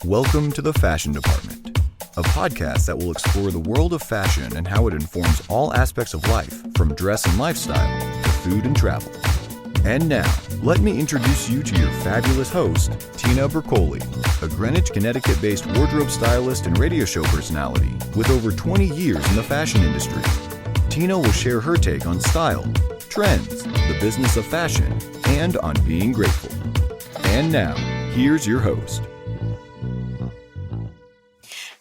Welcome to the Fashion Department, a podcast that will explore the world of fashion and how it informs all aspects of life, from dress and lifestyle to food and travel. And now, let me introduce you to your fabulous host, Tina Bercoli, a Greenwich, Connecticut-based wardrobe stylist and radio show personality with over 20 years in the fashion industry. Tina will share her take on style, trends, the business of fashion, and on being grateful. And now, here's your host.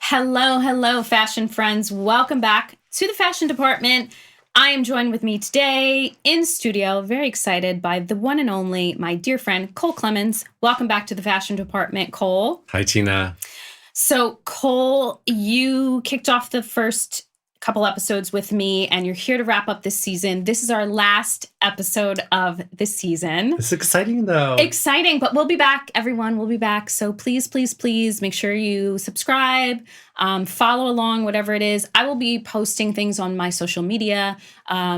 Hello, fashion friends. Welcome back to the Fashion Department. I am joined with me today in studio, very excited by the one and only, my dear friend, Cole Clemens. Welcome back to the Fashion Department, Cole. Hi, Tina. So, Cole, you kicked off the first couple episodes with me, and you're here to wrap up this season. This is our last episode of the season. It's exciting, though. Exciting, but we'll be back, everyone. We'll be back. So please make sure you subscribe, follow along, whatever it is. I will be posting things on my social media,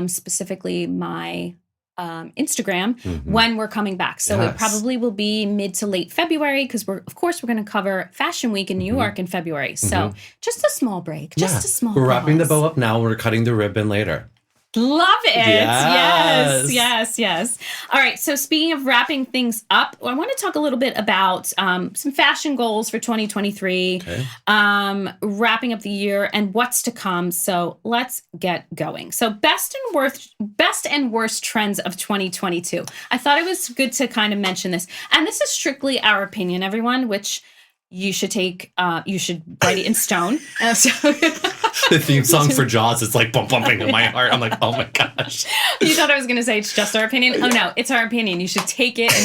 specifically my Instagram, when we're coming back. So It probably will be mid to late February, because we're going to cover Fashion Week in New York in February. So just a small break, a small We're wrapping the pause. bow up now. We're cutting the ribbon later. Love it. Yes. Yes. All right. So speaking of wrapping things up, I want to talk a little bit about some fashion goals for 2023, wrapping up the year and what's to come. So let's get going. So best and worst trends of 2022. I thought it was good to kind of mention this. And this is strictly our opinion, everyone, which you should take, you should write it in stone. The theme song for Jaws is like bumping in my heart. I'm like, oh my gosh. You thought I was going to say it's just our opinion? Oh no, it's our opinion. You should take it, and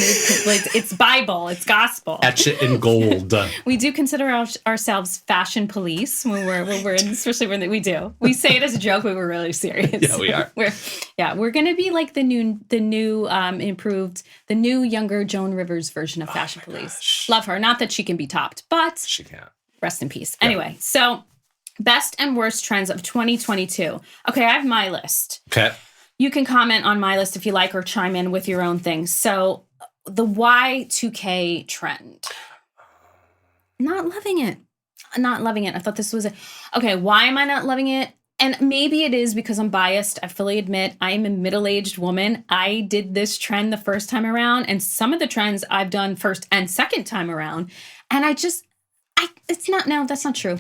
it's Bible, it's gospel. Etch it in gold. We do consider ourselves fashion police when we're in, especially when we do. We say it as a joke, but we're really serious. Yeah, we are. We're going to be like the new improved, the new younger Joan Rivers version of Fashion Police. Gosh. Love her. Not that she can be topped, but She can't. rest in peace. Yeah. Anyway, so best and worst trends of 2022. Okay, I have my list. Okay. You can comment on my list if you like, or chime in with your own things. So the Y2K trend. Not loving it. I thought this was okay, why am I not loving it? And maybe it is because I'm biased. I fully admit I am a middle-aged woman. I did this trend the first time around, and some of the trends I've done first and second time around. And that's not true.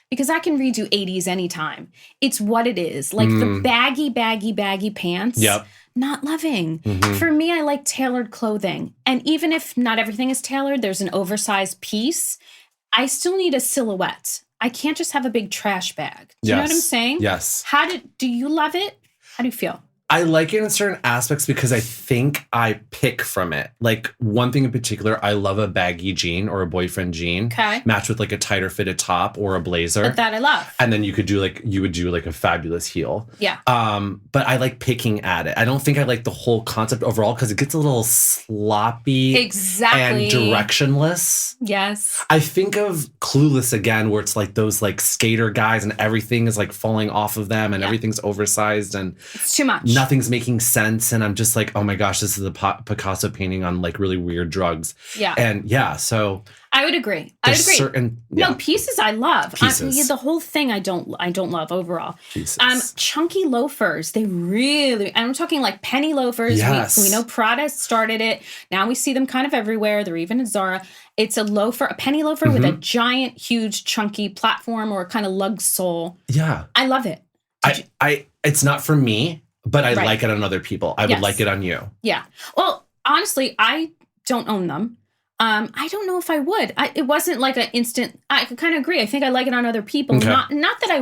Because I can redo 80s anytime. It's what it is. Like the baggy pants. Yep. Not loving. Mm-hmm. For me, I like tailored clothing. And even if not everything is tailored, there's an oversized piece, I still need a silhouette. I can't just have a big trash bag. Do you know what I'm saying? Yes. Do you love it? How do you feel? I like it in certain aspects because I think I pick from it. Like one thing in particular, I love a baggy jean or a boyfriend jean. Okay. Matched with like a tighter fitted top or a blazer. But that I love. And then you would do like a fabulous heel. Yeah. But I like picking at it. I don't think I like the whole concept overall because it gets a little sloppy. Exactly. And directionless. Yes. I think of Clueless again, where it's like those like skater guys and everything is like falling off of them and everything's oversized and it's too much. Nothing's making sense. And I'm just like, oh my gosh, this is a Picasso painting on like really weird drugs. Yeah. And so I would agree. No, pieces I love. The whole thing I don't love overall. Pieces. Chunky loafers. They really, and I'm talking like penny loafers. Yes. We know Prada started it. Now we see them kind of everywhere. They're even at Zara. It's a penny loafer with a giant, huge, chunky platform or kind of lug sole. Yeah. I love it. It's not for me, but I like it on other people. I would like it on you. Yeah. Well, honestly, I don't own them. I don't know if I would. It wasn't like an instant. I could kind of agree. I think I like it on other people. Okay. Not that I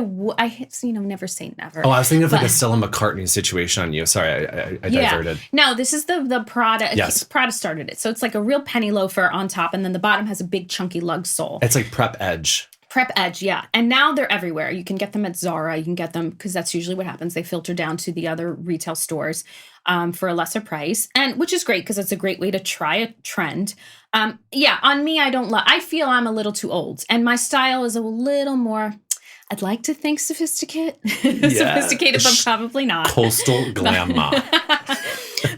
never say never. Oh, I was thinking of like a Stella McCartney situation on you. Sorry, I diverted. No, this is the Prada. Yes. Prada started it. So it's like a real penny loafer on top, and then the bottom has a big chunky lug sole. It's like Prep Edge. Prep Edge, yeah. And now they're everywhere. You can get them at Zara. You can get them, because that's usually what happens. They filter down to the other retail stores for a lesser price, and which is great because it's a great way to try a trend. On me, I feel I'm a little too old, and my style is a little more, I'd like to think sophisticated, but probably not. Coastal glamour.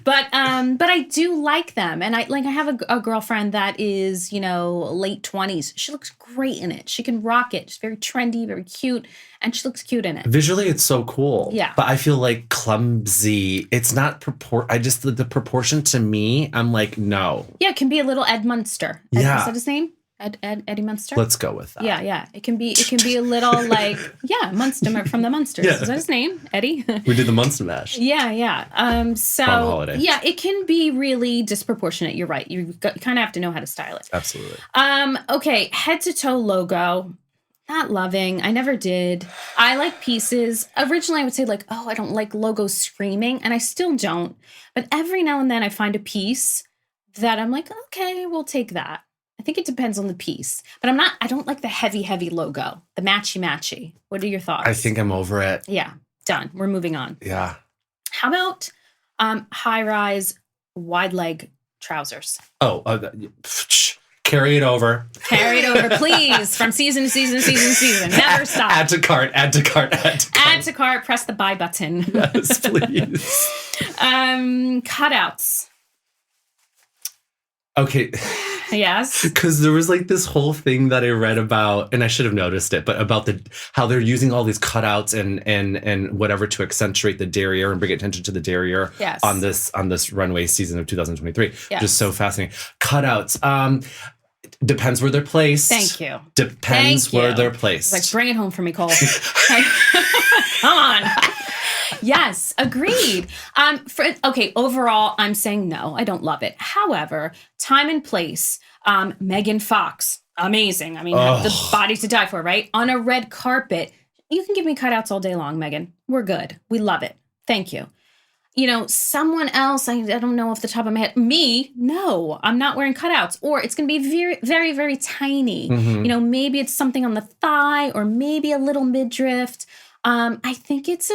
But I do like them. And I have a girlfriend that is, late 20s. She looks great in it. She can rock it. She's very trendy, very cute. And she looks cute in it. Visually, it's so cool. Yeah. But I feel like clumsy. It's not the proportion to me, I'm like, no. Yeah, it can be a little Ed Munster. Yeah. Is that his name? Eddie Munster? Let's go with that. Yeah. It can be a little like, Munster from the Munsters. Yeah. Is that his name? Eddie? We did the Munster Mash. Yeah. So, holiday. Yeah, it can be really disproportionate. You're right. You kind of have to know how to style it. Absolutely. Okay, head to toe logo. Not loving. I never did. I like pieces. Originally, I would say like, I don't like logos screaming, and I still don't. But every now and then I find a piece that I'm like, okay, we'll take that. I think it depends on the piece. But I don't like the heavy logo, the matchy. What are your thoughts? I think I'm over it. Yeah, done. We're moving on. Yeah. How about high-rise, wide leg trousers? Carry it over. Carry it over, please. From season to season. Never stop. Add to cart. Add to cart. Press the buy button. Yes, please. Cutouts. Okay. Yes. Because there was like this whole thing that I read about, and I should have noticed it, but about how they're using all these cutouts and whatever to accentuate the derriere and bring attention to the derriere on this runway season of 2023. Yes. Just so fascinating. Cutouts. Depends where they're placed. Thank you. Depends where they're placed. It's like, bring it home for me, Cole. Come on. Yes, agreed. Overall, I'm saying no, I don't love it. However, time and place, Megan Fox, amazing. I mean, the body to die for, right? On a red carpet, you can give me cutouts all day long, Megan. We're good. We love it. Thank you. Someone else, I don't know off the top of my head. Me, no, I'm not wearing cutouts. Or it's going to be very, very, very tiny. Mm-hmm. Maybe it's something on the thigh or maybe a little midriff. I think it's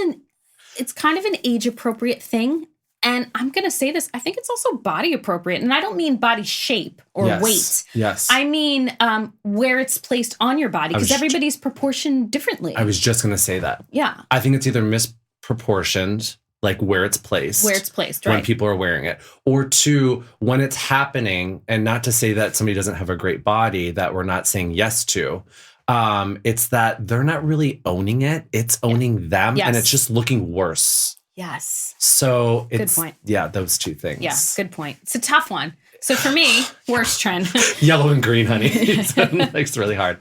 kind of an age-appropriate thing. And I'm going to say this, I think it's also body-appropriate. And I don't mean body shape or weight. Yes. I mean where it's placed on your body, because everybody's proportioned differently. I was just going to say that. Yeah. I think it's either misproportioned, like where it's placed. Right. When people are wearing it. Or two, when it's happening, and not to say that somebody doesn't have a great body that we're not saying yes to. It's that they're not really owning it. It's owning them. Yes. And it's just looking worse. Yes. So good point. Yeah, those two things. Yeah, good point. It's a tough one. So for me, worst trend. Yellow and green, honey. It's really hard.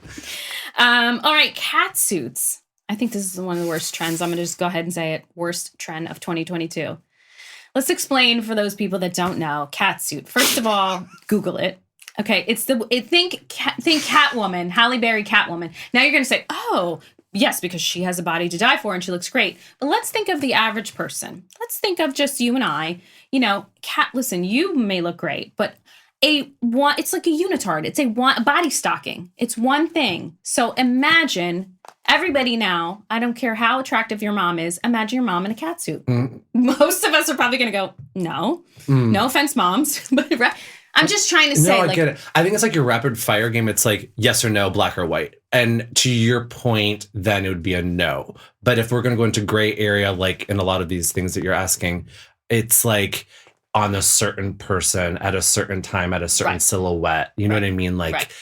All right, cat suits. I think this is one of the worst trends. I'm going to just go ahead and say it. Worst trend of 2022. Let's explain for those people that don't know. Cat suit. First of all, Google it. Okay, think Catwoman, Halle Berry Catwoman. Now you're going to say, oh, yes, because she has a body to die for and she looks great. But let's think of the average person. Let's think of just you and I. Listen, you may look great, but it's like a unitard. It's a body stocking. It's one thing. So imagine everybody now, I don't care how attractive your mom is, imagine your mom in a cat suit. Mm. Most of us are probably going to go, no. No offense, moms. But I'm just trying to say. No, I get it. I think it's like your rapid fire game. It's like yes or no, black or white. And to your point, then it would be a no. But if we're going to go into gray area, like in a lot of these things that you're asking, it's like on a certain person at a certain time at a certain silhouette. You know what I mean? Like,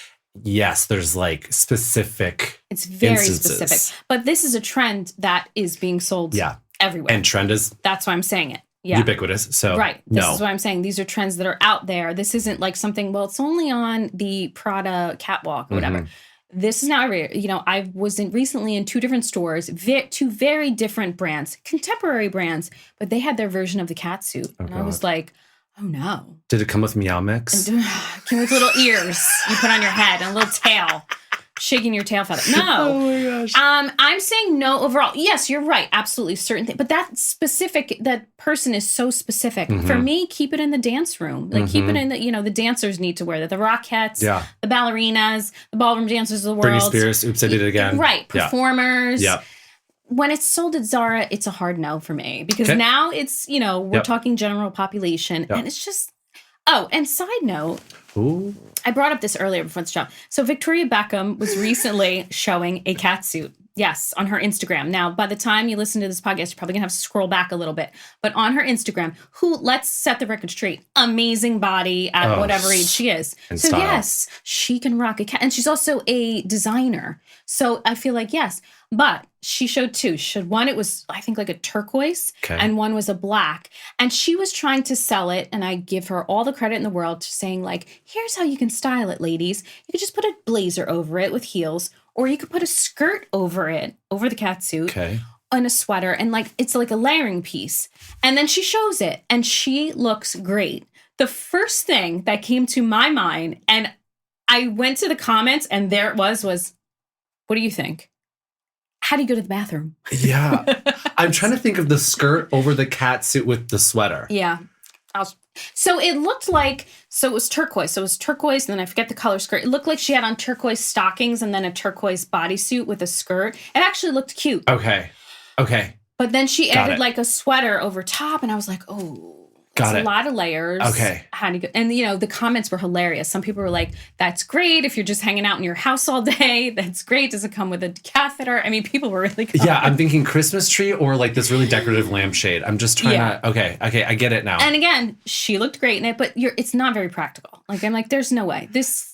yes, there's like specific. It's very instances. specific. But this is a trend that is being sold everywhere. And trend is. That's why I'm saying it. Yeah. Ubiquitous. So This is what I'm saying. These are trends that are out there. This isn't like something, it's only on the Prada catwalk or whatever. Mm-hmm. This is now everywhere. I was recently in two different stores, two very different brands, contemporary brands, but they had their version of the cat suit. And I was like, oh no. Did it come with Meow Mix? Came with little ears you put on your head and a little tail. Shaking your tail feather. No. Oh my gosh. I'm saying no overall. Yes, you're right. Absolutely. Certain things. But that person is so specific. Mm-hmm. For me, keep it in the dance room. Like keep it in the dancers need to wear that. The Rockettes, the ballerinas, the ballroom dancers of the world. Britney Spears, oops, I did it again. Right. Performers. Yeah. When it's sold at Zara, it's a hard no for me. Because now it's, we're talking general population. And it's just, and side note. Ooh. I brought up this earlier before the show. So Victoria Beckham was recently showing a cat suit. Yes, on her Instagram. Now, by the time you listen to this podcast, you're probably going to have to scroll back a little bit. But on her Instagram, who, let's set the record straight, amazing body at whatever age she is. So, style. yes, she can rock a cat. And she's also a designer. So I feel like, yes. But she showed two. She showed one, it was, I think, like a turquoise, and one was a black. And she was trying to sell it, and I give her all the credit in the world to saying, like, here's how you can style it, ladies. You could just put a blazer over it with heels, or you could put a skirt over it, over the catsuit, and a sweater, and like it's like a layering piece. And then she shows it, and she looks great. The first thing that came to my mind, and I went to the comments, and there it was, what do you think? How do you go to the bathroom? Yeah. I'm trying to think of the skirt over the catsuit with the sweater. Yeah. So it looked like, so it was turquoise. So it was turquoise, and then I forget the color skirt. It looked like she had on turquoise stockings and then a turquoise bodysuit with a skirt. It actually looked cute. Okay. But then she added like a sweater over top, and I was like, oh. It's a lot of layers. Okay. How do you go? And, you know, the comments were hilarious. Some people were like, that's great if you're just hanging out in your house all day. That's great. Does it come with a catheter? I mean, people were really good. Yeah, I'm thinking Christmas tree or like this really decorative lampshade. I'm just trying to, okay, I get it now. And again, she looked great in it, but it's not very practical. Like, I'm like, there's no way.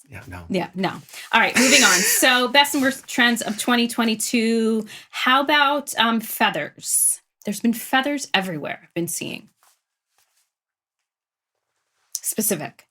Yeah, no. All right, moving on. So, best and worst trends of 2022. How about feathers? There's been feathers everywhere I've been seeing. Specific.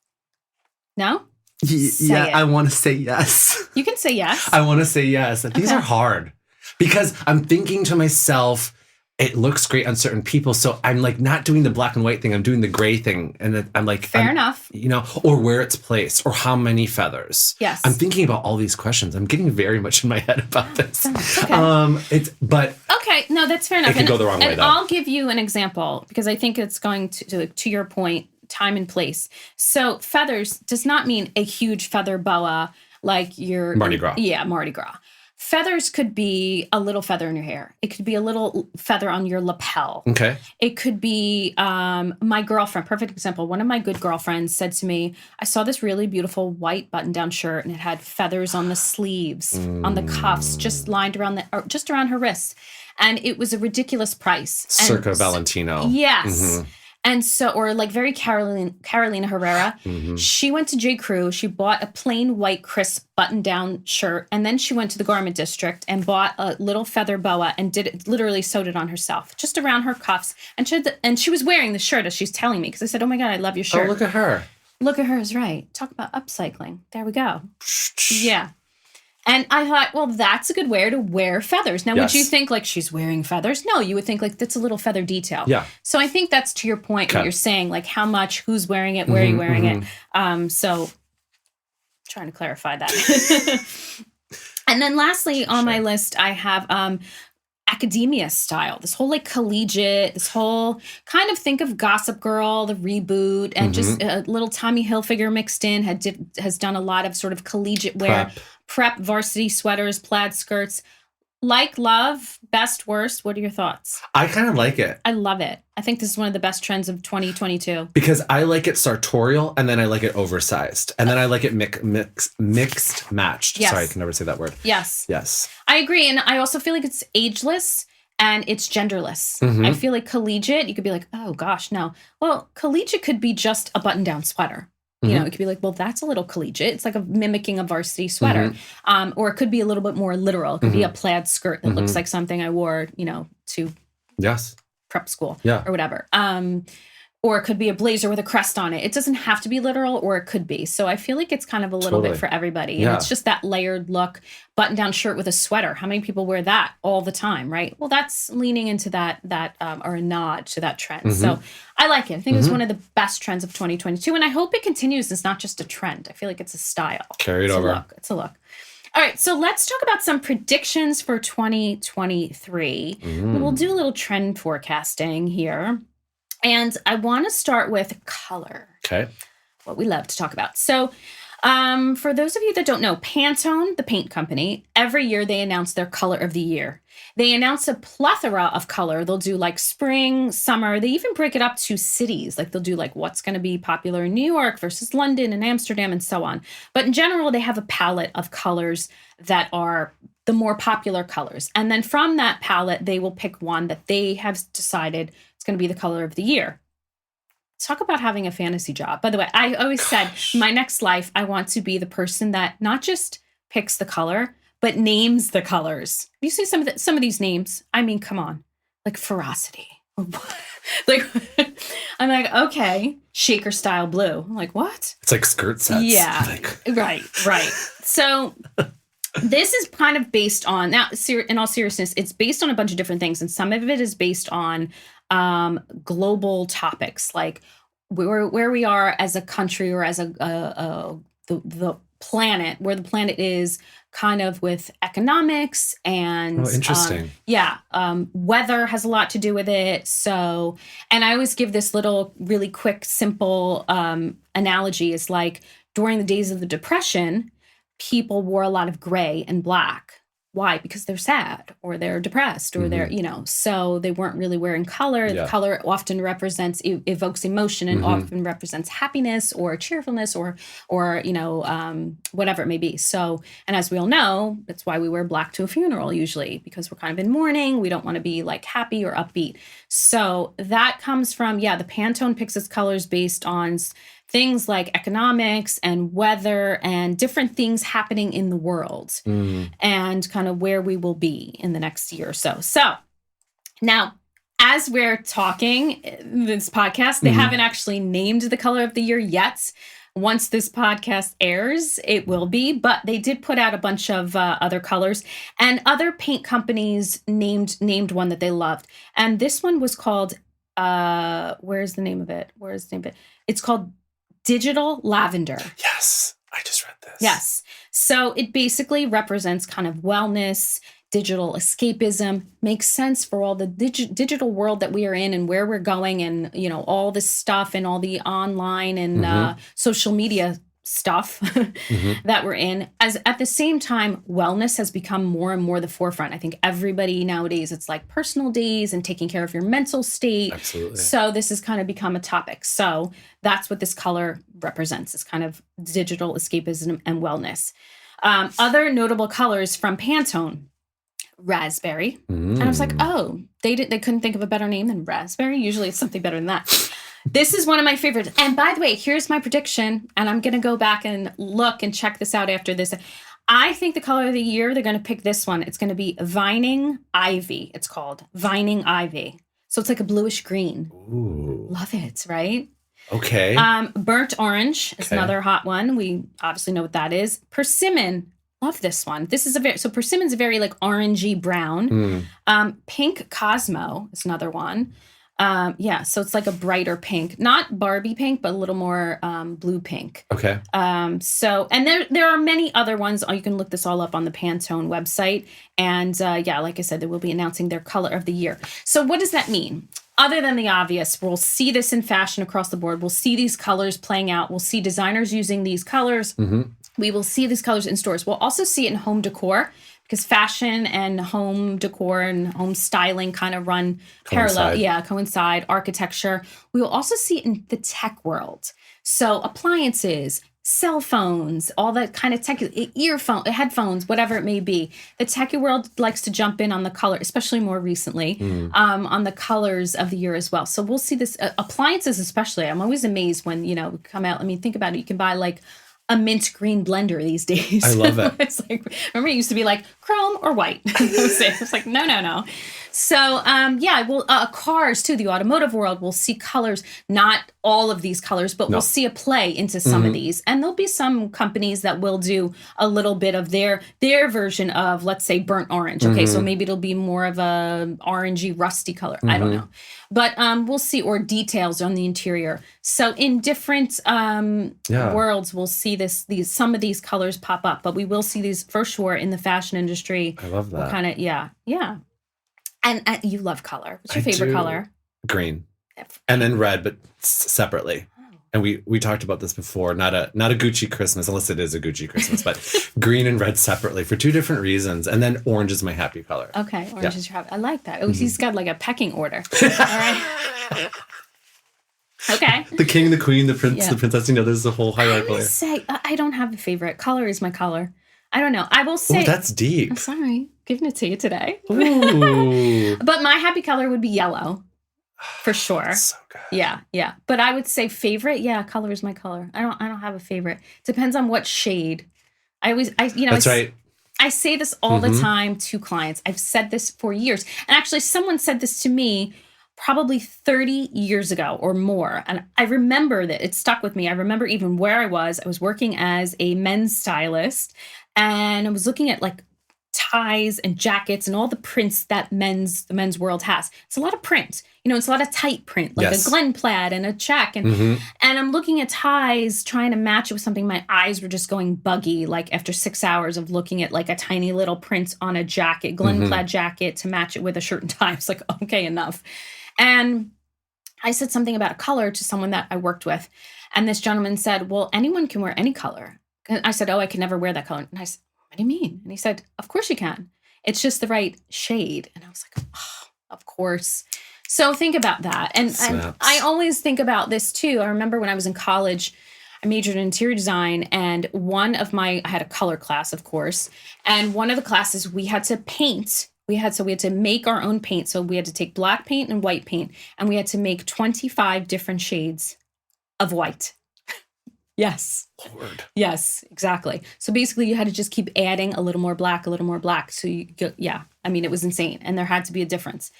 No? Yeah, I want to say yes. You can say yes. I want to say yes. These are hard because I'm thinking to myself, it looks great on certain people. So I'm like not doing the black and white thing. I'm doing the gray thing. And I'm like, fair enough. You know, or where it's placed or how many feathers. Yes. I'm thinking about all these questions. I'm getting very much in my head about this. Okay. Okay. No, that's fair enough. It can go the wrong way though. I'll give you an example because I think it's going to your point, time and place. So feathers does not mean a huge feather boa like your Mardi Gras. Yeah, Mardi Gras. Feathers could be a little feather in your hair. It could be a little feather on your lapel. Okay. It could be my girlfriend. Perfect example. One of my good girlfriends said to me, I saw this really beautiful white button-down shirt, and it had feathers on the sleeves, on the cuffs, just lined around just around her wrists. And it was a ridiculous price. Circa Valentino. Yes. Mm-hmm. And so, or like very Carolina Herrera, she went to J. Crew, she bought a plain white crisp button-down shirt, and then she went to the garment district and bought a little feather boa and literally sewed it on herself, just around her cuffs. And she was wearing the shirt as she's telling me, because I said, oh my God, I love your shirt. Oh, look at her. Look at her is right. Talk about upcycling. There we go. Yeah. And I thought, well, that's a good way to wear feathers. Now, would you think like she's wearing feathers? No, you would think like that's a little feather detail. Yeah. So I think that's to your point when you're saying like how much, who's wearing it, where are you wearing it. So trying to clarify that. And then lastly on my list, I have academia style, this whole like collegiate, this whole kind of think of Gossip Girl, the reboot, and just a little Tommy Hilfiger mixed in, has done a lot of sort of collegiate wear. Prep, varsity sweaters, plaid skirts. Like, love, best, worst. What are your thoughts? I kind of like it. I love it. I think this is one of the best trends of 2022. Because I like it sartorial, and then I like it oversized. And then I like it mixed matched. Yes. Sorry, I can never say that word. Yes. Yes. I agree. And I also feel like it's ageless and it's genderless. I feel like collegiate, you could be like, oh gosh, no. Well, collegiate could be just a button-down sweater. You know, it could be like, well, that's a little collegiate. It's like mimicking a varsity sweater. Or it could be a little bit more literal. It could be a plaid skirt that looks like something I wore, you know, to prep school or whatever. Or it could be a blazer with a crest on it. It doesn't have to be literal, or it could be. So I feel like it's kind of a little bit for everybody. And it's just that layered look, button-down shirt with a sweater. How many people wear that all the time, right? Well, that's leaning into that or a nod to that trend. So I like it. I think it's one of the best trends of 2022. And I hope it continues. It's not just a trend. I feel like it's a style. Carry it over. It's a look. All right, so let's talk about some predictions for 2023. We'll do a little trend forecasting here. And I want to start with color. Okay. What we love to talk about. So For those of you that don't know, Pantone, the paint company, every year they announce their color of the year. They announce a plethora of color. They'll do like spring, summer. They even break it up to cities. Like they'll do like what's going to be popular in New York versus London and Amsterdam and so on. But in general, they have a palette of colors that are the more popular colors. And then from that palette, they will pick one that they have decided it's going to be the color of the year. Talk about having a fantasy job. By the way, I always said my next life, I want to be the person that not just picks the color, but names the colors. You see some of these names. I mean, come on, like ferocity. Like, I'm like, okay, shaker style blue. I'm like, what? It's like skirt sets. Yeah, right. So this is kind of based on, now, in all seriousness, it's based on a bunch of different things. And some of it is based on global topics, like where we are as a country or as the planet, where the planet is kind of with economics and interesting. Weather has a lot to do with it. So, and I always give this little really quick, simple analogy is like during the days of the Depression, people wore a lot of gray and black. Why? Because they're sad or they're depressed or they're, so they weren't really wearing color. Yeah. The color often evokes emotion and often represents happiness or cheerfulness or whatever it may be. So, and as we all know, that's why we wear black to a funeral usually, because we're kind of in mourning. We don't want to be like happy or upbeat. So that comes from, the Pantone picks its colors based on things like economics and weather and different things happening in the world and kind of where we will be in the next year or so. So now, as we're talking this podcast, they haven't actually named the color of the year yet. Once this podcast airs, it will be, but they did put out a bunch of other colors, and other paint companies named one that they loved. And this one was called, where's the name of it? It's called Digital Lavender. Yes, I just read this. Yes. So it basically represents kind of wellness, digital escapism, makes sense for all the digital world that we are in and where we're going and, all this stuff and all the online and social media stuff that we're in. As at the same time, wellness has become more and more the forefront. I think everybody nowadays, it's like personal days and taking care of your mental state. Absolutely. So this has kind of become a topic. So that's what this color represents. It's kind of digital escapism and wellness. Other notable colors from Pantone. Raspberry. And I was like, oh, they couldn't think of a better name than raspberry. Usually it's something better than that. This is one of my favorites. And by the way, here's my prediction, and I'm going to go back and look and check this out after this. I think the color of the year, they're going to pick this one. It's going to be Vining Ivy. It's called Vining Ivy. So it's like a bluish green. Ooh. Love it, right? Okay. Burnt orange is another hot one. We obviously know what that is. Persimmon. Love this one. This is persimmon's a very like orangey brown. Pink Cosmo is another one. So it's like a brighter pink, not Barbie pink, but a little more blue pink. Okay. And there are many other ones. You can look this all up on the Pantone website. And like I said, they will be announcing their color of the year. So what does that mean? Other than the obvious, we'll see this in fashion across the board. We'll see these colors playing out. We'll see designers using these colors. We will see these colors in stores. We'll also see it in home decor, because fashion and home decor and home styling kind of run parallel. Yeah, coincide. Architecture. We will also see it in the tech world. So appliances, cell phones, all that kind of tech, headphones, whatever it may be. The techie world likes to jump in on the color, especially more recently, on the colors of the year as well. So we'll see this, appliances especially. I'm always amazed when, come out. I mean, think about it. You can buy like a mint green blender these days. I love it. It's like, remember it used to be like chrome or white. It's like, no. So, cars too, the automotive world, we'll see colors, not all of these colors, but we'll see a play into some of these. And there'll be some companies that will do a little bit of their version of, let's say, burnt orange. Okay, so maybe it'll be more of a orangey, rusty color. I don't know. But we'll see, or details on the interior. So in different worlds, we'll see some of these colors pop up. But we will see these for sure in the fashion industry. I love that. Kind of, yeah. And you love color. What's your favorite color? Green. And then red, but separately. and we talked about this before, not a Gucci Christmas, unless it is a Gucci Christmas, but green and red separately for two different reasons. And then orange is my happy color. Okay, orange is your happy. I like that. Oh, he's got like a pecking order. All right. Okay. The king, the queen, the prince, the princess, there's a whole hierarchy. I would say, I don't have a favorite. Color is my color. I don't know. I will say. Ooh, that's deep. I'm sorry. Giving it to you today. Ooh. But my happy color would be yellow. For sure. So good. Yeah. But I would say favorite. Yeah, color is my color. I don't have a favorite. Depends on what shade. That's right. I say this all the time to clients. I've said this for years. And actually, someone said this to me probably 30 years ago or more. And I remember that it stuck with me. I remember even where I was. I was working as a men's stylist, and I was looking at like ties and jackets and all the prints that the men's world has. It's a lot of print. It's a lot of tight print, like a Glen plaid and a check. And I'm looking at ties, trying to match it with something. My eyes were just going buggy, like after 6 hours of looking at like a tiny little print on a jacket, Glen plaid jacket, to match it with a shirt and tie. It's like, okay, enough. And I said something about a color to someone that I worked with. And this gentleman said, well, anyone can wear any color. And I said, oh, I can never wear that color. And I said, what do you mean? And he said, of course you can. It's just the right shade. And I was like, oh, of course. So think about that. And I always think about this too. I remember when I was in college, I majored in interior design, and I had a color class, of course. And one of the classes we had to paint. We had to make our own paint. So we had to take black paint and white paint, and we had to make 25 different shades of white. Yes. Lord. Yes, exactly. So basically you had to just keep adding a little more black. So it was insane. And there had to be a difference.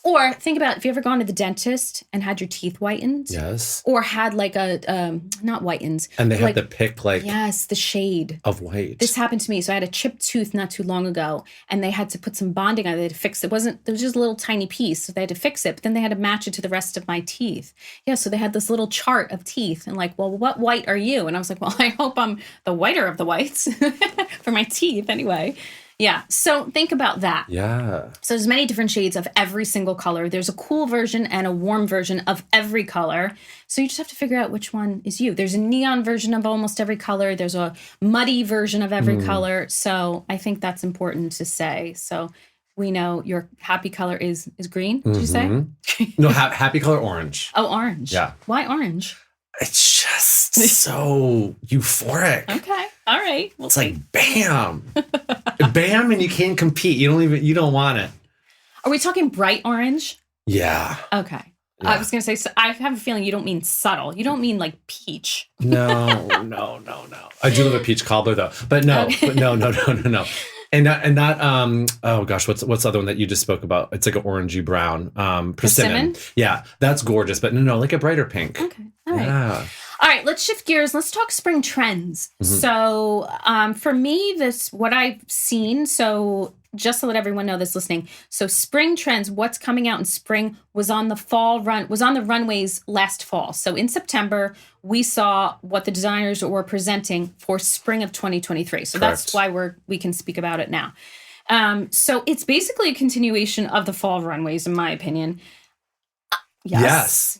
Or think about, if you ever gone to the dentist and had your teeth whitened. Yes. Or had like not whitened. And they had to pick yes, the shade. Of white. This happened to me. So I had a chipped tooth not too long ago, and they had to put some bonding on it. They had to fix it. There was just a little tiny piece. So they had to fix it, but then they had to match it to the rest of my teeth. Yeah. So they had this little chart of teeth and like, well, what white are you? And I was like, well, I hope I'm the whiter of the whites for my teeth anyway. Yeah. So think about that. Yeah. So there's many different shades of every single color. There's a cool version and a warm version of every color. So you just have to figure out which one is you. There's a neon version of almost every color. There's a muddy version of every color. So I think that's important to say. So we know your happy color is green, did you say? No, happy color orange. Oh, orange. Yeah. Why orange? It's just so euphoric. Okay. All right. It's like bam. Bam, and you can't compete. You don't want it. Are we talking bright orange? Yeah. Okay. Yeah. I was going to say, so I have a feeling you don't mean subtle. You don't mean like peach. No. I do love a peach cobbler though. But no, okay. but no. And not oh gosh, what's the other one that you just spoke about? It's like an orangey brown. Persimmon. Yeah, that's gorgeous. But no, like a brighter pink. Okay. All right. Yeah. All right, let's shift gears. Let's talk spring trends. So for me, what I've seen, so just to let everyone know that's listening. So spring trends, what's coming out in spring was on the runways last fall. So in September, we saw what the designers were presenting for spring of 2023. So Correct. That's why we can speak about it now. So it's basically a continuation of the fall runways, in my opinion. Yes.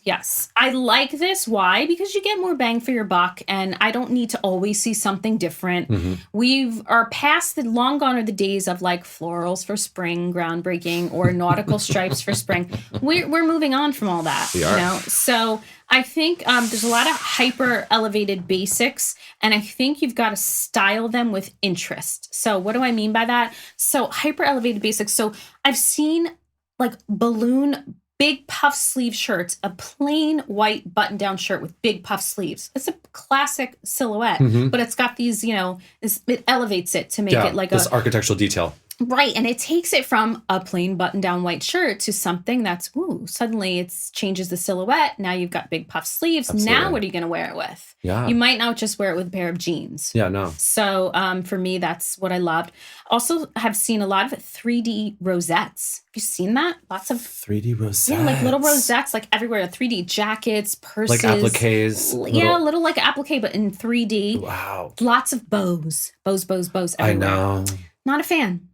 I like this. Why? Because you get more bang for your buck, and I don't need to always see something different. We are past long gone are the days of like florals for spring, groundbreaking, or nautical stripes for spring. We're moving on from all that. We are. So I think there's a lot of hyper elevated basics, and I think you've got to style them with interest. So what do I mean by that? So hyper elevated basics. So I've seen like balloon big puff sleeve shirts, a plain white button-down shirt with big puff sleeves. It's a classic silhouette, but it's got these, it elevates it to make it like this architectural detail. Right, and it takes it from a plain button-down white shirt to something that's, suddenly it changes the silhouette. Now you've got big puff sleeves. Absolutely. Now what are you going to wear it with? Yeah. You might not just wear it with a pair of jeans. Yeah, no. So for me, that's what I loved. Also have seen a lot of 3D rosettes. Have you seen that? Lots of 3D rosettes. Yeah, like little rosettes, like everywhere. 3D jackets, purses. Like appliques. Yeah, little like applique, but in 3D. Wow. Lots of bows. Bows everywhere. I know. Not a fan.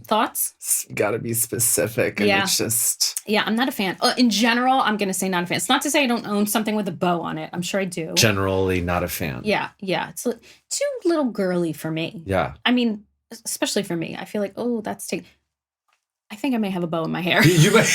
Thoughts? Gotta be specific. And it's just... Yeah, I'm not a fan. In general, I'm going to say not a fan. It's not to say I don't own something with a bow on it. I'm sure I do. Generally not a fan. Yeah. It's too little girly for me. Yeah. I mean, especially for me. I feel like, oh, I think I may have a bow in my hair. You might...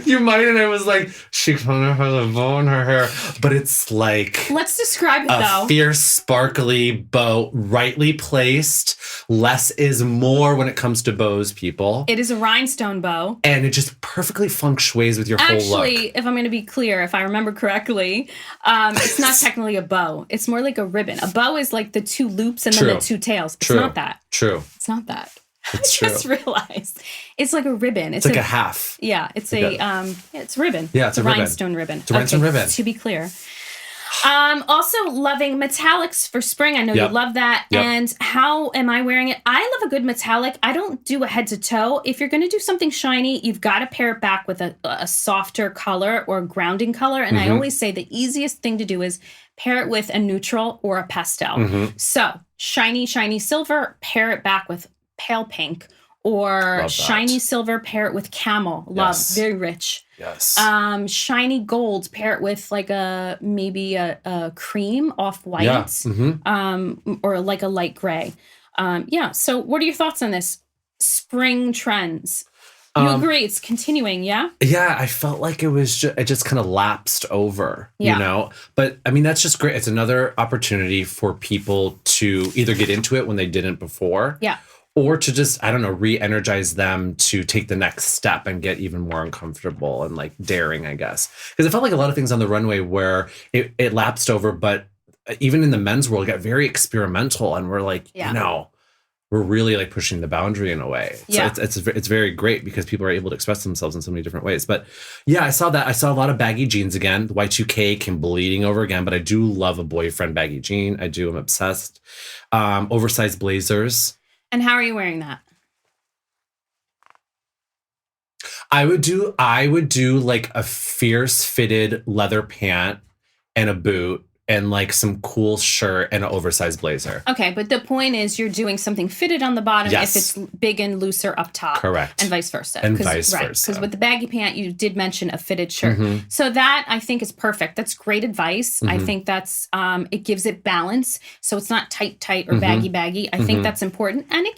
You might, and I was like, she kind of has a bow in her hair, but it's like... Let's describe it, though. A fierce, sparkly bow, rightly placed. Less is more when it comes to bows, people. It is a rhinestone bow. And it just perfectly feng shuis with your whole look. Actually, if I'm going to be clear, if I remember correctly, it's not technically a bow. It's more like a ribbon. A bow is like the two loops and then the two tails. It's not that. True. It's not that. It's true. I just realized it's like a ribbon. It's like a half. Yeah, it's it's a ribbon. Yeah, it's a ribbon. Rhinestone ribbon. It's a rhinestone ribbon. To be clear. Also loving metallics for spring. I know you love that. Yep. And how am I wearing it? I love a good metallic. I don't do a head to toe. If you're going to do something shiny, you've got to pair it back with a softer color or a grounding color. And I always say the easiest thing to do is pair it with a neutral or a pastel. So shiny silver, pair it back with pale pink, or shiny silver, pair it with camel. Love, very rich. Yes. Shiny gold, pair it with like maybe a cream off white, or like a light gray. So what are your thoughts on this spring trends? You agree it's continuing, yeah? Yeah, I felt like it just kind of lapsed over, you know? But I mean, that's just great. It's another opportunity for people to either get into it when they didn't before. Yeah. Or to just, I don't know, re-energize them to take the next step and get even more uncomfortable and like daring, I guess. Because it felt like a lot of things on the runway where it lapsed over, but even in the men's world, it got very experimental. And we're like, you know, we're really like pushing the boundary in a way. So it's very great because people are able to express themselves in so many different ways. But yeah, I saw that. I saw a lot of baggy jeans again. The Y2K came bleeding over again, but I do love a boyfriend baggy jean. I do. I'm obsessed. Oversized blazers. And how are you wearing that? I would do like a fierce fitted leather pant and a boot and like some cool shirt and an oversized blazer. Okay, but the point is you're doing something fitted on the bottom if it's big and looser up top. Correct. And vice versa. And vice versa. Because with the baggy pant, you did mention a fitted shirt. So that, I think, is perfect. That's great advice. I think that's, it gives it balance. So it's not tight or baggy. I think that's important. And it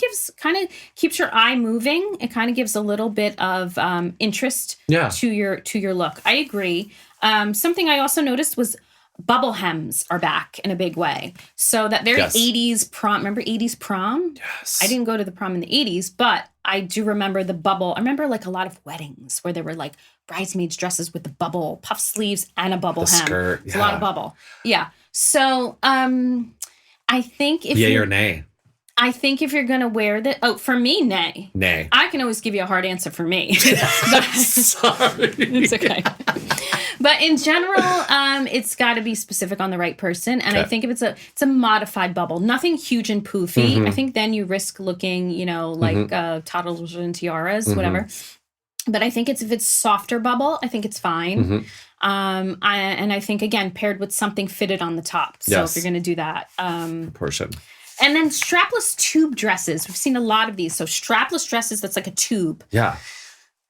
keeps your eye moving. It kind of gives a little bit of interest to your look. I agree. Something I also noticed was bubble hems are back in a big way. So that very 80s prom, remember 80s prom? Yes. I didn't go to the prom in the 80s, but I do remember the bubble. I remember like a lot of weddings where there were like bridesmaids dresses with the bubble puff sleeves and a bubble hem. Skirt, It's a lot of bubble. Yeah. So I think if yay or nay? I think if you're going to wear for me, nay. Nay. I can always give you a hard answer for me. Sorry. It's okay. But in general, it's got to be specific on the right person. And I think if it's a modified bubble, nothing huge and poofy. I think then you risk looking, like toddlers and tiaras, whatever. But I think if it's softer bubble, I think it's fine. And I think, again, paired with something fitted on the top. So if you're going to do that. Proportion. And then strapless tube dresses. We've seen a lot of these. So strapless dresses, that's like a tube. Yeah.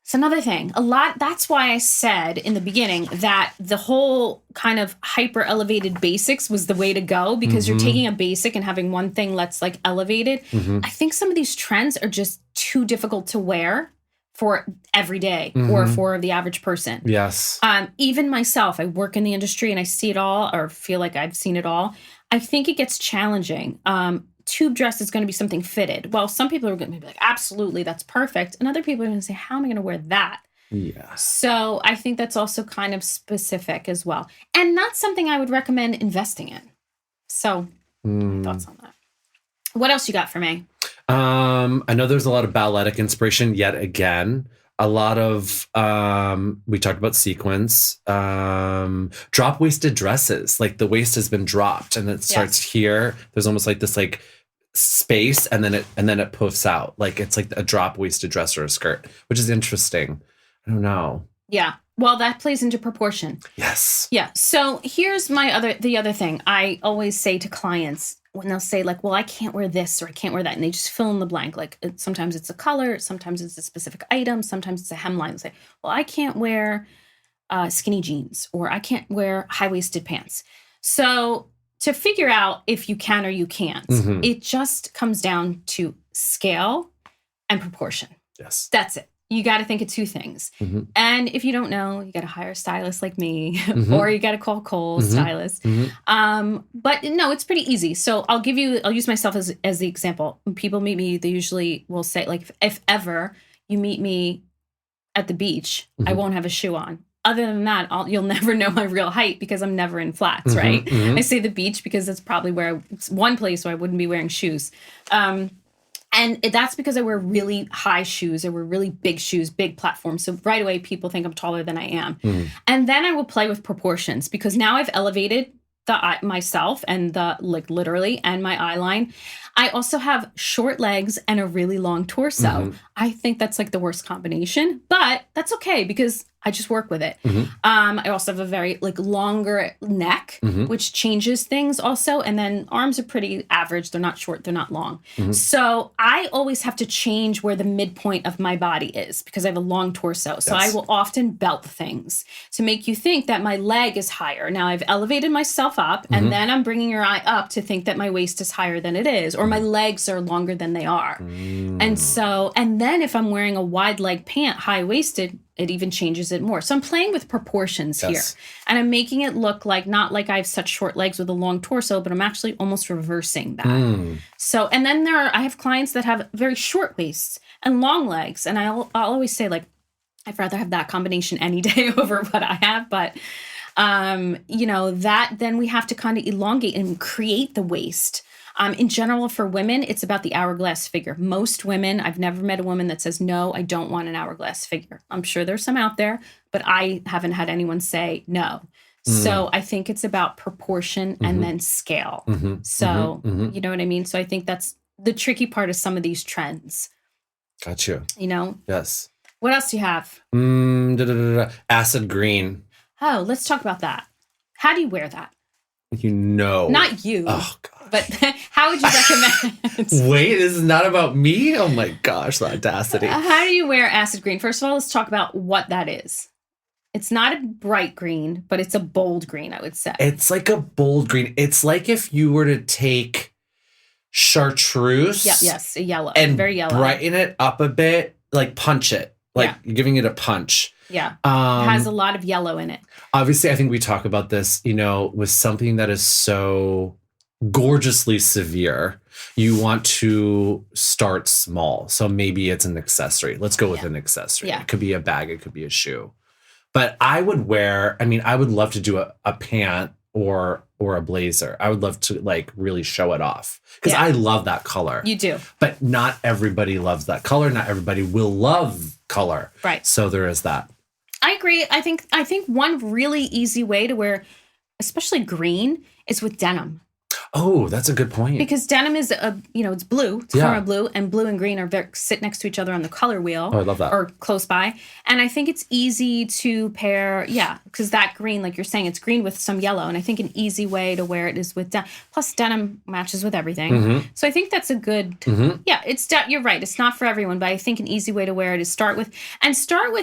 It's another thing. That's why I said in the beginning that the whole kind of hyper elevated basics was the way to go, because you're taking a basic and having one thing that's like elevated. I think some of these trends are just too difficult to wear for every day or for the average person. Yes. Even myself, I work in the industry and I see it all, or feel like I've seen it all. I think it gets challenging. Tube dress is going to be something fitted. Well, some people are going to be like, absolutely, that's perfect. And other people are going to say, how am I going to wear that? Yeah. So I think that's also kind of specific as well. And not something I would recommend investing in. So my thoughts on that. What else you got for me? I know there's a lot of balletic inspiration yet again. A lot of, we talked about sequins, drop-waisted dresses. Like the waist has been dropped and it starts here. There's almost like this like space and then it puffs out. Like it's like a drop-waisted dress or a skirt, which is interesting. I don't know. Yeah. Well, that plays into proportion. Yes. Yeah. So here's the other thing I always say to clients. when they'll say like, well, I can't wear this or I can't wear that. And they just fill in the blank. Like sometimes it's a color, sometimes it's a specific item, sometimes it's a hemline. They'll say, well, I can't wear skinny jeans or I can't wear high-waisted pants. So to figure out if you can or you can't, it just comes down to scale and proportion. Yes. That's it. You got to think of two things. And if you don't know, you got to hire a stylist like me or you got to call Cole, stylist. But no, it's pretty easy. So I'll use myself as the example. When people meet me, they usually will say, like, if ever you meet me at the beach, I won't have a shoe on. Other than that, you'll never know my real height because I'm never in flats, right? I say the beach because that's probably it's one place where I wouldn't be wearing shoes. And that's because I wear really high shoes. I wear really big shoes, big platforms. So right away, people think I'm taller than I am. And then I will play with proportions because now I've elevated myself and literally and my eye line. I also have short legs and a really long torso. I think that's like the worst combination, but that's okay because I just work with it. I also have a very longer neck, which changes things also. And then arms are pretty average. They're not short. They're not long. So I always have to change where the midpoint of my body is because I have a long torso. So I will often belt things to make you think that my leg is higher. Now I've elevated myself up and then I'm bringing your eye up to think that my waist is higher than it is, or my legs are longer than they are. And then if I'm wearing a wide leg pant, high waisted, it even changes it more. So I'm playing with proportions here. And I'm making it look like, not like I have such short legs with a long torso, but I'm actually almost reversing that. So, and then I have clients that have very short waists and long legs. And I'll always say, like, I'd rather have that combination any day over what I have. But, then we have to kind of elongate and create the waist. In general, for women, it's about the hourglass figure. Most women, I've never met a woman that says, no, I don't want an hourglass figure. I'm sure there's some out there, but I haven't had anyone say no. So I think it's about proportion and then scale. So, you know what I mean? So I think that's the tricky part of some of these trends. Got you. Yes. What else do you have? Acid green. Oh, let's talk about that. How do you wear that? Not you. Oh, God. But how would you recommend? Wait, this is not about me? Oh my gosh, the audacity. How do you wear acid green? First of all, let's talk about what that is. It's not a bright green, but it's a bold green, I would say. It's like a bold green. It's like if you were to take chartreuse. A yellow. And very yellow. Brighten it up a bit, like punch it. Like you're giving it a punch. Yeah. It has a lot of yellow in it. Obviously, I think we talk about this, with something that is so gorgeously severe. You want to start small. So maybe it's an accessory. Let's go with an accessory. Yeah. It could be a bag. It could be a shoe. But I would love to do a pant or a blazer. I would love to really show it off because I love that color. You do. But not everybody loves that color. Not everybody will love color. Right. So there is that. I agree. I think one really easy way to wear, especially green, is with denim. Oh, that's a good point. Because denim is it's blue, it's color blue, and blue and green sit next to each other on the color wheel. Oh, I love that. Or close by. And I think it's easy to pair, because that green, like you're saying, it's green with some yellow. And I think an easy way to wear it is with denim. Plus, denim matches with everything. So I think that's a good, you're right. It's not for everyone, but I think an easy way to wear it is start with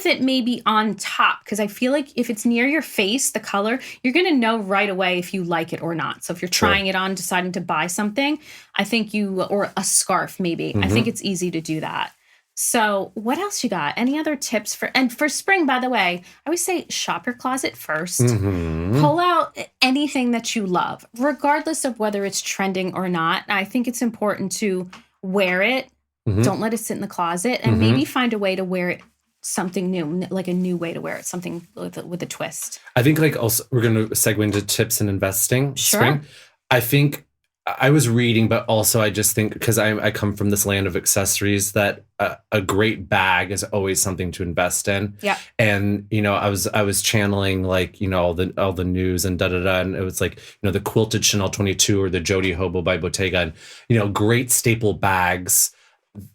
it maybe on top. Because I feel like if it's near your face, the color, you're going to know right away if you like it or not. So if you're trying it on, deciding to buy something, I think or a scarf maybe. I think it's easy to do that. So what else you got? Any other tips for spring, by the way? I always say shop your closet first. Pull out anything that you love, regardless of whether it's trending or not. I think it's important to wear it. Don't let it sit in the closet, and maybe find a way to wear it something new, like a new way to wear it, something with a twist. I think also we're going to segue into tips in investing. Sure. Spring. I think I was reading, but also I just think because I come from this land of accessories that a great bag is always something to invest in. Yeah. And I was channeling all the news and and it was the quilted Chanel 22 or the Jody Hobo by Bottega, and great staple bags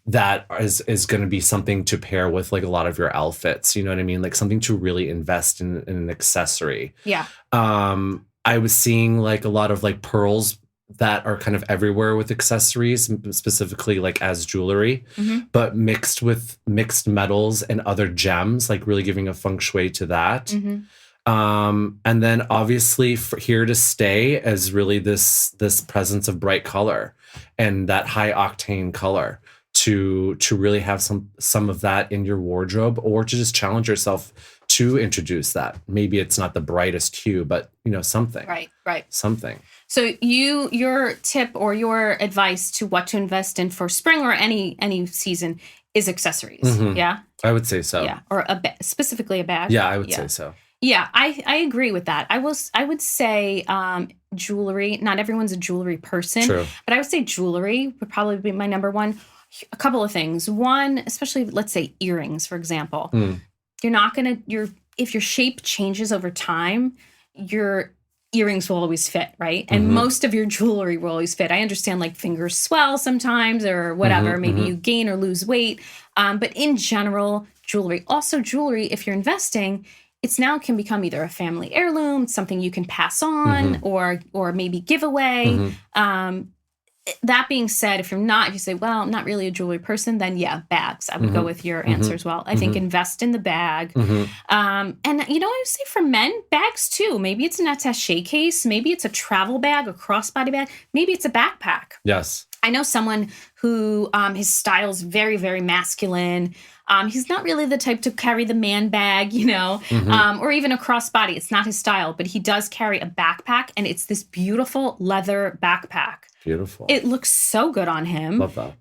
that is going to be something to pair with a lot of your outfits. You know what I mean? Something to really invest in an accessory. Yeah. I was seeing a lot of pearls that are kind of everywhere with accessories, specifically like as jewelry, but mixed with mixed metals and other gems, like really giving a feng shui to that. And then obviously for here to stay is really this presence of bright color and that high octane color to really have some of that in your wardrobe, or to just challenge yourself to introduce that. Maybe it's not the brightest hue, but something. Right. Something. So your tip or your advice to what to invest in for spring or any season is accessories. Yeah. I would say so. Yeah. Or specifically a bag. Yeah, I would say so. Yeah, I agree with that. I would say jewelry. Not everyone's a jewelry person. True. But I would say jewelry would probably be my number one. A couple of things. One, especially let's say earrings, for example. You're not gonna if your shape changes over time, your earrings will always fit, right? And most of your jewelry will always fit. I understand like fingers swell sometimes or whatever. Maybe you gain or lose weight. But in general, jewelry. Also jewelry, if you're investing, it's now can become either a family heirloom, something you can pass on or maybe give away. That being said, if you say, well, I'm not really a jewelry person, then yeah, bags. I would go with your answer as well. I think invest in the I would say for men, bags too. Maybe it's an attaché case. Maybe it's a travel bag, a crossbody bag. Maybe it's a backpack. Yes. I know someone who his style's very, very masculine. He's not really the type to carry the man bag, or even a crossbody. It's not his style, but he does carry a backpack, and it's this beautiful leather backpack. Beautiful. It looks so good on him. Love that.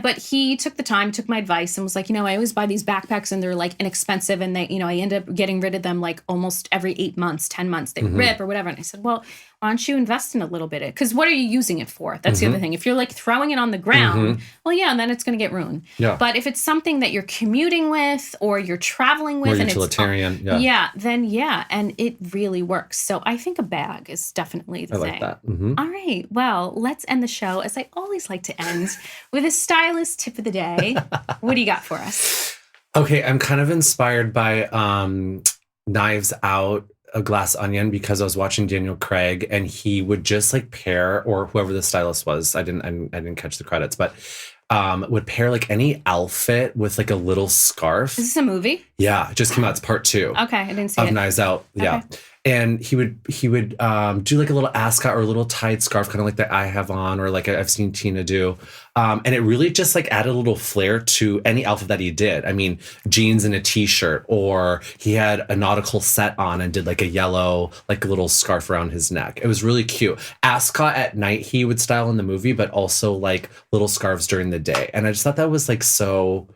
But he took the time, took my advice, and was like, I always buy these backpacks, and they're like inexpensive, and they, I end up getting rid of them like almost every 8 months, 10 months, they rip or whatever. And I said, well, why don't you invest in a little bit? Because what are you using it for? That's the other thing. If you're like throwing it on the ground, well, yeah, and then it's going to get ruined. Yeah. But if it's something that you're commuting with or you're traveling with, more and utilitarian, and it really works. So I think a bag is definitely the thing. I like that. All right. Well, let's end the show, as I always like to end, with a stylist tip of the day. What do you got for us? Okay, I'm kind of inspired by Knives Out, A Glass Onion, because I was watching Daniel Craig, and he would just like pair, or whoever the stylist was, I didn't catch the credits, but would pair like any outfit with like a little scarf. Is this a movie? Yeah, it just came out. It's part 2. Okay, I didn't see it. Of Knives Out. Yeah. Okay. And he would do like a little ascot or a little tied scarf, kind of like that I have on, or like I've seen Tina do. And it really just like added a little flair to any outfit that he did. I mean, jeans and a t-shirt, or he had a nautical set on and did like a yellow, like a little scarf around his neck. It was really cute. Ascot at night, he would style in the movie, but also like little scarves during the day. And I just thought that was like so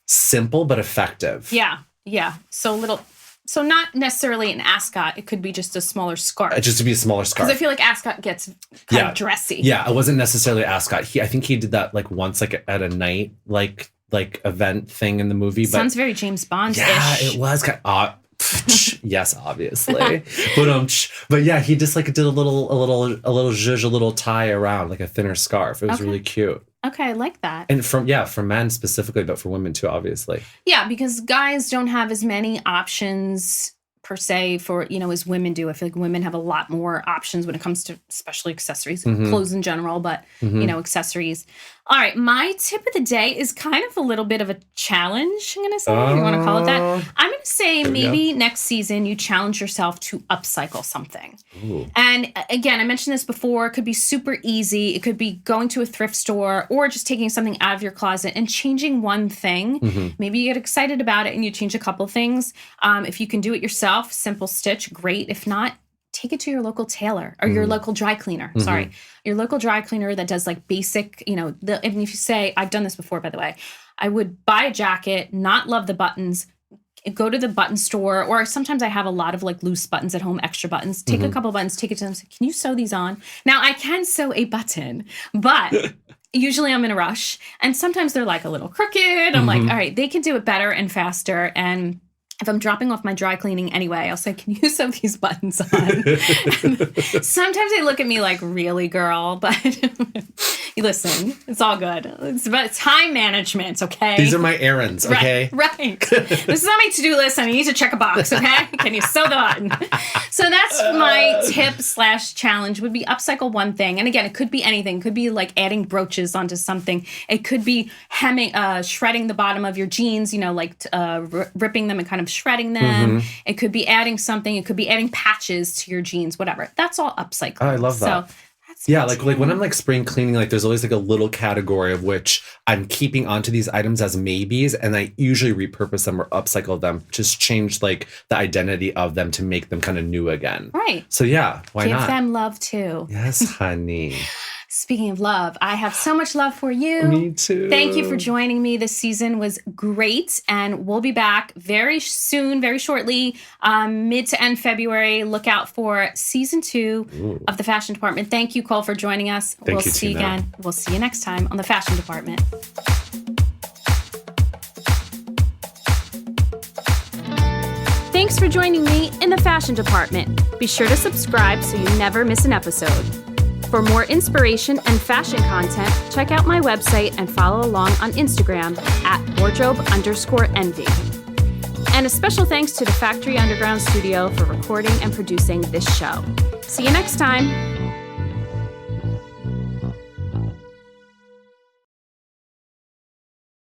simple, but effective. Yeah. So not necessarily an ascot. It could be just a smaller scarf. Just to be a smaller scarf. Because I feel like ascot gets kind of dressy. Yeah, it wasn't necessarily ascot. I think he did that like once, like at a night, like event thing in the movie. Sounds very James Bond-ish. Yeah, it was kind of, yes, obviously. But yeah, he just like did a little zhuzh, a little tie around, like a thinner scarf. It was really cute. Okay, I like that. And for men specifically, but for women too, obviously. Yeah, because guys don't have as many options per se for, as women do. I feel like women have a lot more options when it comes to especially accessories, clothes in general, but, accessories. All right, my tip of the day is kind of a little bit of a challenge, I'm going to say, if you want to call it that. I'm going to say maybe next season you challenge yourself to upcycle something. Ooh. And again, I mentioned this before, it could be super easy. It could be going to a thrift store or just taking something out of your closet and changing one thing. Maybe you get excited about it and you change a couple things. If you can do it yourself, simple stitch, great. If not, take it to your local tailor or your local dry cleaner. Sorry, your local dry cleaner that does like basic, and if you say, I've done this before, by the way, I would buy a jacket, not love the buttons, go to the button store, or sometimes I have a lot of like loose buttons at home, extra buttons, take a couple buttons, take it to them, say, can you sew these on? Now I can sew a button, but usually I'm in a rush. And sometimes they're like a little crooked. I'm like, all right, they can do it better and faster. And if I'm dropping off my dry cleaning anyway, I'll say, can you sew these buttons on? Sometimes they look at me like, really, girl? But listen, it's all good. It's about time management, okay? These are my errands, okay? Right. This is on my to-do list, and I need to check a box, okay? Can you sew the button? So that's my tip/challenge would be upcycle one thing. And again, it could be anything. It could be like adding brooches onto something. It could be shredding the bottom of your jeans, like ripping them and kind of shredding them. It could be adding something. It could be adding patches to your jeans, whatever. That's all upcycling. Oh, I love that. So yeah, like when I'm like spring cleaning, like there's always like a little category of which I'm keeping onto these items as maybes, and I usually repurpose them or upcycle them, just change like the identity of them to make them kind of new again. Right. So yeah, why not? Give them love too. Yes, honey. Speaking of love, I have so much love for you. Me too. Thank you for joining me. This season was great, and we'll be back very soon, very shortly, mid to end February. Look out for season 2 of The Fashion Department. Thank you, Cole, for joining us. We'll see you again. We'll see you next time on The Fashion Department. Thanks for joining me in The Fashion Department. Be sure to subscribe so you never miss an episode. For more inspiration and fashion content, check out my website and follow along on Instagram at wardrobe_envy. And a special thanks to the Factory Underground Studio for recording and producing this show. See you next time.